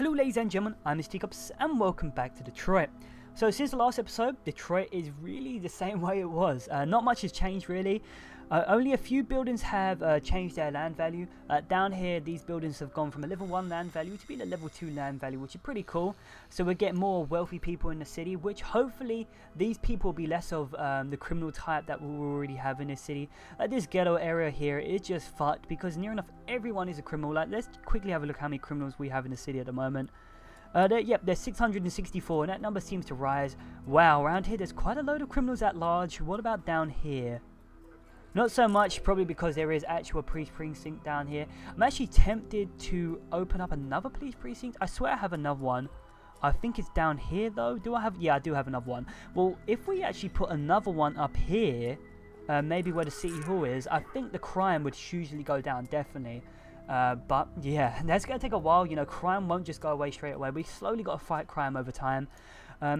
Hello ladies and gentlemen, I'm Mr. Teacups and welcome back to Detroit. So since the last episode, Detroit is really the same way it was. Not much has changed really. Only a few buildings have changed their land value. Down here, these buildings have gone from a level 1 land value to being a level 2 land value, which is pretty cool. So we get more wealthy people in the city, which hopefully these people will be less of the criminal type that we already have in this city. This ghetto area here is just fucked because near enough everyone is a criminal. Let's quickly have a look how many criminals we have in the city at the moment. There's 664 and that number seems to rise. Wow, around here there's quite a load of criminals at large. What about down here? Not so much, probably because there is actual police precinct down here. I'm actually tempted to open up another police precinct. I swear I have another one. I think it's down here though. Do I have? Yeah, I do have another one. Well, if we actually put another one up here, maybe where the city hall is, I think the crime would usually go down, definitely. But yeah, that's going to take a while. You know, crime won't just go away straight away. We slowly got to fight crime over time.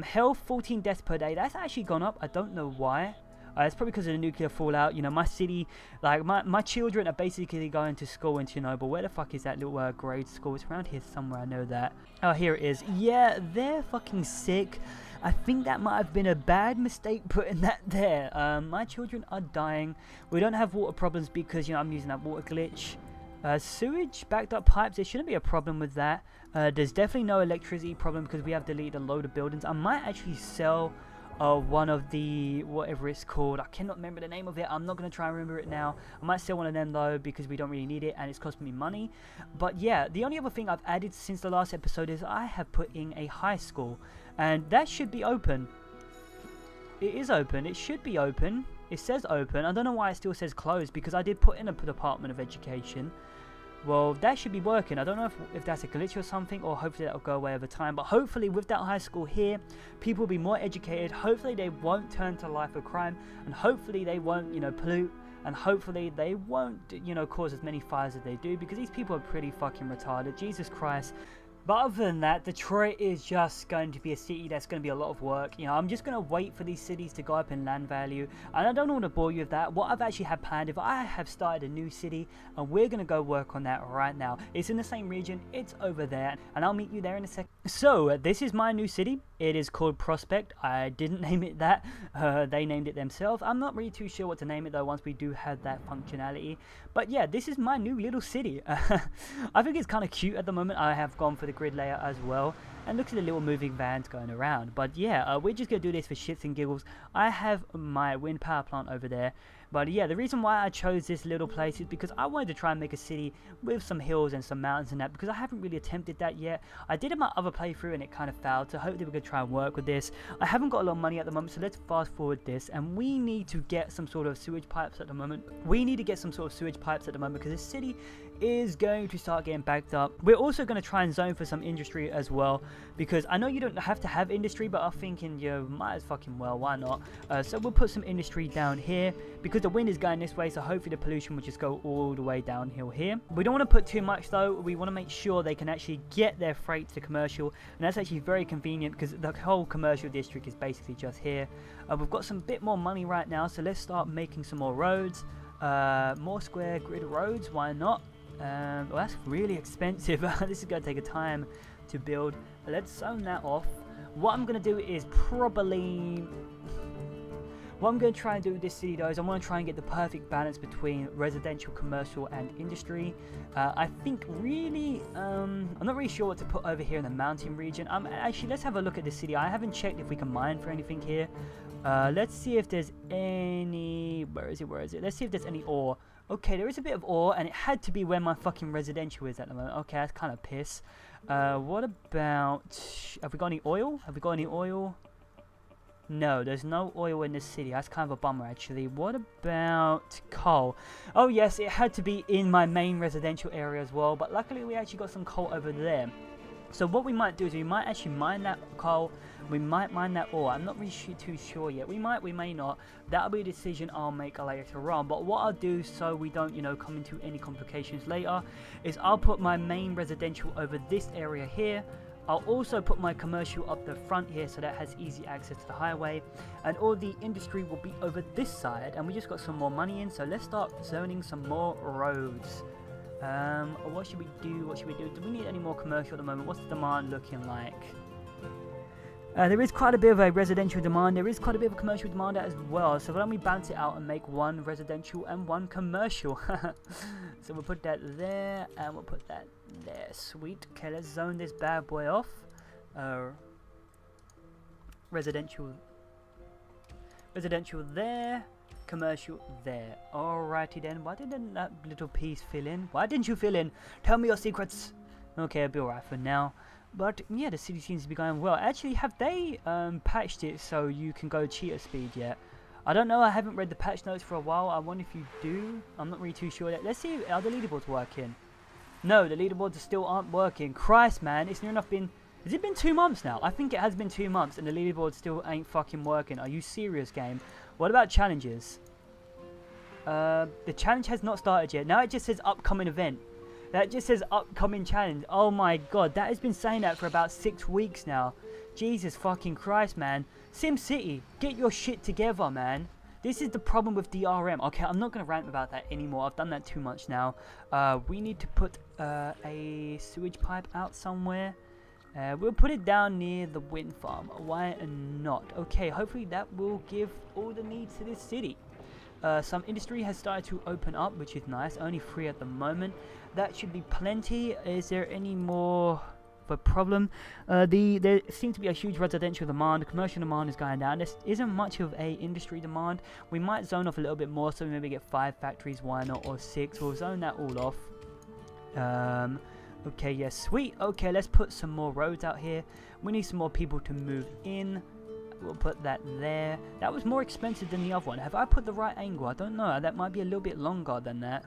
Health, 14 deaths per day. That's actually gone up. I don't know why. It's probably because of the nuclear fallout. You know, my city, like my children are basically going to school in Chernobyl. Where the fuck is that little grade school? It's around here somewhere, I know that. Oh, here it is. Yeah, they're fucking sick. I think that might have been a bad mistake putting that there. My children are dying. We don't have water problems because, you know, I'm using that water glitch. Sewage, backed up pipes, there shouldn't be a problem with that. There's definitely no electricity problem because we have deleted a load of buildings. I might actually sell one of the, whatever it's called, I cannot remember the name of it. I'm not going to try and remember it now. I might sell one of them though because we don't really need it and it's costing me money. But yeah, the only other thing I've added since the last episode is I have put in a high school and that should be open. It is open, it should be open. It says open. I don't know why it still says closed because I did put in a Department of Education. Well, that should be working. I don't know if that's a glitch or something, or hopefully that'll go away over time. But hopefully with that high school here, people will be more educated. Hopefully they won't turn to life of crime, and hopefully they won't, you know, pollute, and hopefully they won't, you know, cause as many fires as they do, because these people are pretty fucking retarded. Jesus Christ. But other than that, Detroit is just going to be a city that's going to be a lot of work. You know, I'm just going to wait for these cities to go up in land value. And I don't want to bore you with that. What I've actually had planned, if I have started a new city, and we're going to go work on that right now. It's in the same region. It's over there. And I'll meet you there in a second. So, this is my new city. It is called Prospect. I didn't name it that. They named it themselves. I'm not really too sure what to name it though once we do have that functionality. But yeah, this is my new little city. I think it's kind of cute at the moment. I have gone for the grid layout as well. And look at the little moving vans going around. But yeah, we're just going to do this for shits and giggles. I have my wind power plant over there. But yeah, the reason why I chose this little place is because I wanted to try and make a city with some hills and some mountains and that, because I haven't really attempted that yet. I did in my other playthrough and it kind of failed, so hopefully we're going to try and work with this. I haven't got a lot of money at the moment, so let's fast forward this, and we need to get some sort of sewage pipes at the moment. We need to get some sort of sewage pipes at the moment because this city is going to start getting backed up. We're also going to try and zone for some industry as well, because I know you don't have to have industry, but I'm thinking you might as fucking well, why not? So we'll put some industry down here because the wind is going this way, so hopefully the pollution will just go all the way downhill here. We don't want to put too much though. We want to make sure they can actually get their freight to commercial, and that's actually very convenient because the whole commercial district is basically just here. We've got some bit more money right now, so let's start making some more roads, more square grid roads, why not? Well, that's really expensive. This is going to take a time to build. Let's zone that off. What I'm going to do is probably... What I'm going to try and do with this city though is I want to try and get the perfect balance between residential, commercial and industry. I think really, I'm not really sure what to put over here in the mountain region. Actually, let's have a look at the city. I haven't checked if we can mine for anything here. Let's see if there's any... Where is it? Let's see if there's any ore. Okay, there is a bit of ore, and it had to be where my fucking residential is at the moment. Okay, that's kind of piss. What about... Have we got any oil? No, there's no oil in this city. That's kind of a bummer, actually. What about coal? Oh, yes, it had to be in my main residential area as well, but luckily we actually got some coal over there. So what we might do is we might actually mine that coal. We might mine that ore. I'm not really too sure yet. We might, we may not. That'll be a decision I'll make later on. But what I'll do so we don't, you know, come into any complications later is I'll put my main residential over this area here. I'll also put my commercial up the front here so that has easy access to the highway, and all the industry will be over this side, and we just got some more money in, so let's start zoning some more roads. What should we do? What should we do? Do we need any more commercial at the moment? What's the demand looking like? There is quite a bit of a residential demand. There is quite a bit of a commercial demand as well. So why don't we balance it out and make one residential and one commercial? So we'll put that there and we'll put that there. Sweet. Okay, let's zone this bad boy off. Residential there. Commercial there. Alrighty then. Why didn't that little piece fill in? Why didn't you fill in? Tell me your secrets. Okay, I'll be alright for now. But yeah, the city seems to be going well. Actually, have they patched it so you can go cheater speed yet? I don't know. I haven't read the patch notes for a while. I wonder if you do. I'm not really too sure. Let's see. Are the leaderboards working? No, the leaderboards still aren't working. Christ, man. It's near enough been... Has it been 2 months now? I think it has been 2 months and the leaderboard still ain't fucking working. Are you serious, game? What about challenges? The challenge has not started yet. Now it just says upcoming event. That just says upcoming challenge. Oh my god, that has been saying that for about 6 weeks now. Jesus fucking Christ, man. SimCity, get your shit together, man. This is the problem with DRM. Okay, I'm not going to rant about that anymore. I've done that too much now. We need to put a sewage pipe out somewhere. We'll put it down near the wind farm. Why not? Okay, hopefully that will give all the needs to this city. Some industry has started to open up, which is nice. Only 3 at the moment. That should be plenty. Is there any more of a problem? There seems to be a huge residential demand. The commercial demand is going down. There isn't much of a industry demand. We might zone off a little bit more, so we maybe get 5 factories, why not, or 6. We'll zone that all off. Okay, yes, sweet. Okay, let's put some more roads out here. We need some more people to move in. We'll put that there. That was more expensive than the other one. Have I put the right angle? I don't know. That might be a little bit longer than that.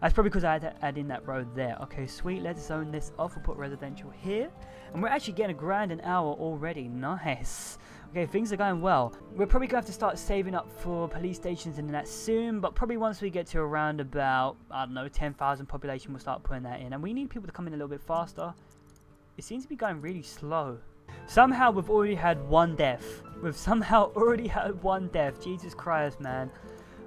That's probably because I had to add in that road there. Okay, sweet. Let's zone this off. We'll put residential here. And we're actually getting $1,000 an hour already. Nice. Okay, things are going well. We're probably going to have to start saving up for police stations and that soon. But probably once we get to around about, I don't know, 10,000 population, we'll start putting that in. And we need people to come in a little bit faster. It seems to be going really slow. Somehow we've already had 1 death. We've somehow already had 1 death. Jesus Christ, man.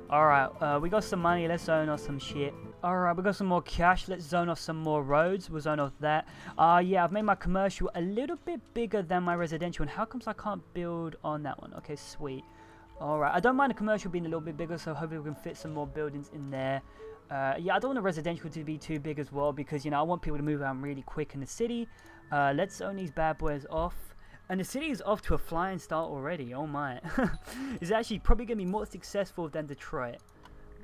Alright, we got some money. Let's zone off some shit. Alright, we got some more cash. Let's zone off some more roads. We'll zone off that. Yeah, I've made my commercial a little bit bigger than my residential. And how comes I can't build on that one? Okay, sweet. Alright, I don't mind the commercial being a little bit bigger, so hopefully we can fit some more buildings in there. Yeah, I don't want the residential to be too big as well because, you know, I want people to move around really quick in the city. Let's zone these bad boys off. And the city is off to a flying start already. Oh my. It's actually probably going to be more successful than Detroit.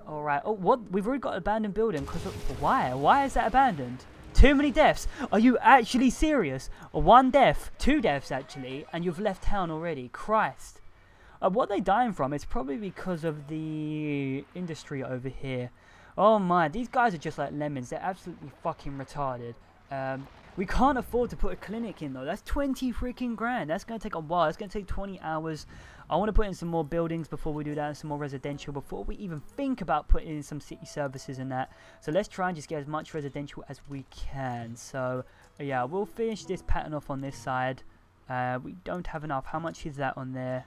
Alright. Oh, what? We've already got an abandoned building. Why? Why is that abandoned? Too many deaths. Are you actually serious? 1 death. 2 deaths, actually. And you've left town already. Christ. What are they dying from? It's probably because of the industry over here. Oh my. These guys are just like lemons. They're absolutely fucking retarded. We can't afford to put a clinic in though. That's 20 freaking grand. That's going to take a while. It's going to take 20 hours. I want to put in some more buildings before we do that, and some more residential before we even think about putting in some city services and that. So let's try and just get as much residential as we can. So yeah, we'll finish this pattern off on this side. We don't have enough. How much is that on there?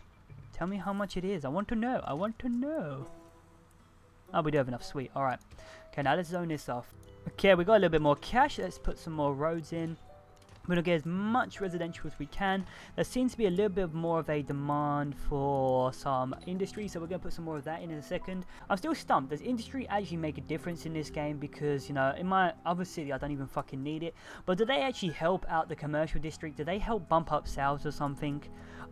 Tell me how much it is. I want to know. I want to know. Oh, we do have enough. Sweet. Alright. Okay, now let's zone this off. Okay, we got a little bit more cash. Let's put some more roads in. We're going to get as much residential as we can. There seems to be a little bit more of a demand for some industry, so we're going to put some more of that in a second. I'm still stumped. Does industry actually make a difference in this game? Because, you know, in my other city, I don't even fucking need it. But do they actually help out the commercial district? Do they help bump up sales or something?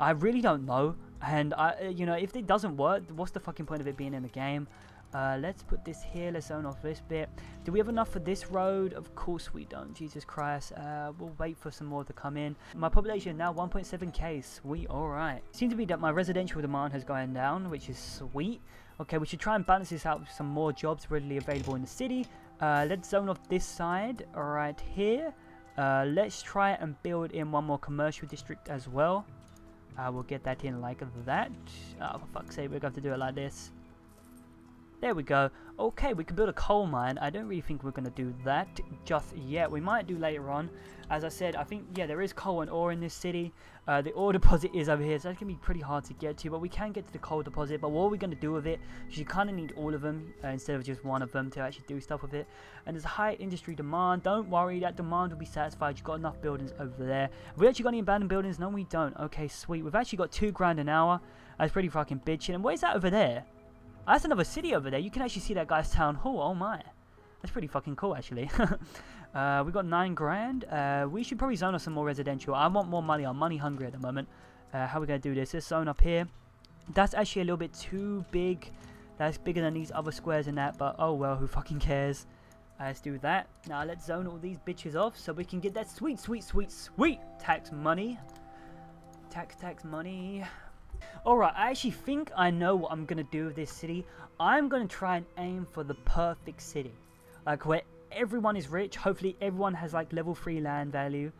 I really don't know. And, you know, if it doesn't work, what's the fucking point of it being in the game? Let's put this here. Let's zone off this bit. Do we have enough for this road? Of course we don't. Jesus Christ. We'll wait for some more to come in. My population is now 1.7k. Sweet. Alright. Seems to be that my residential demand has gone down, which is sweet. Okay, we should try and balance this out with some more jobs readily available in the city. Let's zone off this side right here. Let's try and build in 1 more commercial district as well. We'll get that in like that. Oh, for fuck's sake, we're going to have to do it like this. There we go. Okay, we can build a coal mine. I don't really think we're going to do that just yet. We might do later on. As I said, I think, yeah, there is coal and ore in this city. The ore deposit is over here, so that's going to be pretty hard to get to. But we can get to the coal deposit. But what are we going to do with it? Because you kind of need all of them instead of just one of them to actually do stuff with it. And there's a high industry demand. Don't worry, that demand will be satisfied. You've got enough buildings over there. Have we actually got any abandoned buildings? No, we don't. Okay, sweet. We've actually got 2 grand an hour. That's pretty fucking bitchin'. And what is that over there? That's another city over there. You can actually see that guy's town hall. Oh my. That's pretty fucking cool, actually. We got 9 grand. We should probably zone off some more residential. I want more money. I'm money hungry at the moment. How are we going to do this? This zone up here. That's actually a little bit too big. That's bigger than these other squares in that. But oh well, who fucking cares? Let's do that. Now let's zone all these bitches off so we can get that sweet, sweet, sweet, sweet tax money. Tax money. Alright, I actually think I know what I'm going to do with this city. I'm going to try and aim for the perfect city. Like where everyone is rich. Hopefully everyone has like level 3 land value.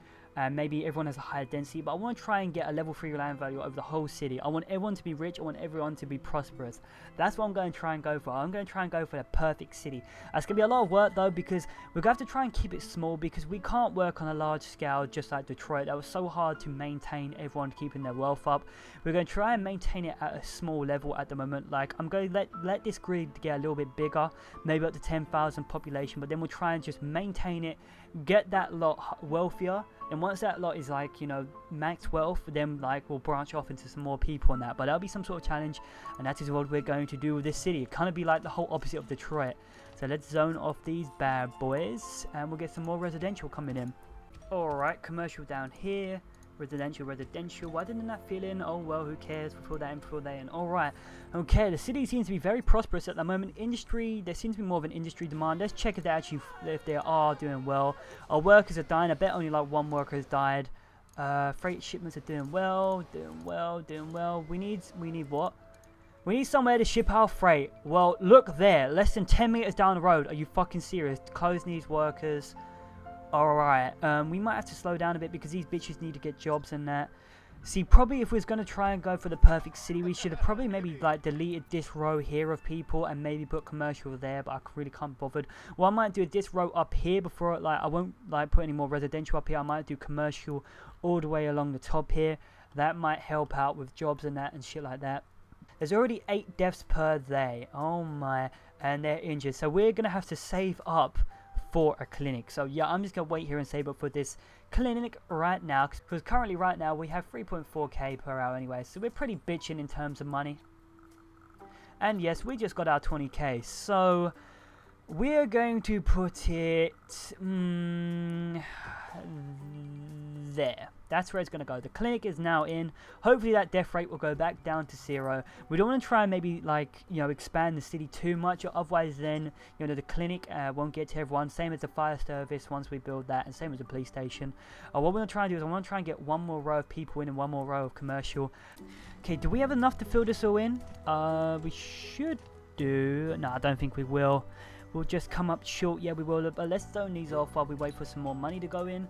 Maybe everyone has a higher density. But I want to try and get a level 3 land value over the whole city. I want everyone to be rich. I want everyone to be prosperous. That's what I'm going to try and go for. I'm going to try and go for the perfect city. That's going to be a lot of work though, because we're going to have to try and keep it small, because we can't work on a large scale just like Detroit. That was so hard to maintain everyone keeping their wealth up. We're going to try and maintain it at a small level at the moment. Like I'm going to let this grid get a little bit bigger, maybe up to 10,000 population, but then we'll try and just maintain it, get that lot wealthier. And once that lot is like, you know, max wealth, then like we'll branch off into some more people on that. But that'll be some sort of challenge, and that is what we're going to do with this city. It kind of be like the whole opposite of Detroit. So let's zone off these bad boys, and we'll get some more residential coming in. Alright, commercial down here. Residential. Why didn't that fill in? Oh well, who cares? We'll fill that in. Alright. Okay, the city seems to be very prosperous at the moment. Industry, there seems to be more of an industry demand. Let's check if they are doing well. Our workers are dying. I bet only like 1 worker has died. Freight shipments are doing well. We need what? We need somewhere to ship our freight. Well, look there. Less than 10 meters down the road. Are you fucking serious? Clothes needs workers. Alright, we might have to slow down a bit because these bitches need to get jobs and that. See, probably if we was going to try and go for the perfect city, we should have probably maybe like deleted this row here of people and maybe put commercial there, but I really can't be bothered. Well, I might do this row up here before, like, I won't like put any more residential up here. I might do commercial all the way along the top here. That might help out with jobs and that and shit like that. There's already 8 deaths per day. Oh my, and they're injured. So we're going to have to save up for a clinic. So yeah, I'm just gonna wait here and save up for this clinic right now, because currently right now we have 3.4k per hour anyway, so we're pretty bitching in terms of money. And yes, we just got our 20k, so we're going to put it there. That's where it's going to go. The clinic is now in. Hopefully that death rate will go back down to 0. We don't want to try and maybe, like, you know, expand the city too much, or otherwise then, you know, the clinic won't get to everyone. Same as the fire service once we build that, and same as the police station. What we're going to try and do is I want to try and get 1 more row of people in and 1 more row of commercial. Okay, do we have enough to fill this all in? We should do. No, I don't think we will. We'll just come up short. Yeah, we will. But let's zone these off while we wait for some more money to go in.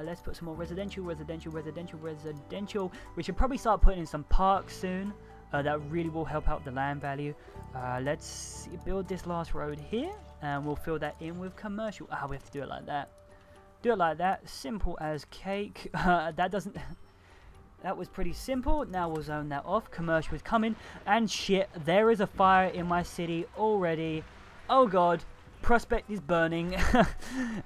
Let's put some more residential. We should probably start putting in some parks soon. That really will help out the land value. Let's build this last road here, and we'll fill that in with commercial. We have to do it like that. Do it like that. Simple as cake. That doesn't... That was pretty simple. Now we'll zone that off. Commercial is coming. And shit, there is a fire in my city already. Oh god. Prospect is burning.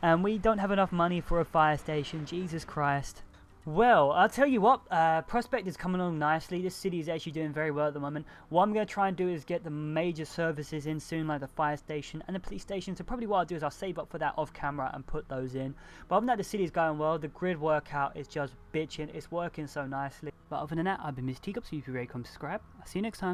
And we don't have enough money for a fire station. Jesus Christ. Well, I'll tell you what, Prospect is coming along nicely. This city is actually doing very well at the moment. What I'm going to try and do is get the major services in soon, like the fire station and the police station. So probably what I'll do is I'll save up for that off camera and put those in. But other than that, the city is going well. The grid workout is just bitching. It's working so nicely. But other than that, I've been Mr. Teacup, so if you're ready, come subscribe. I'll see you next time.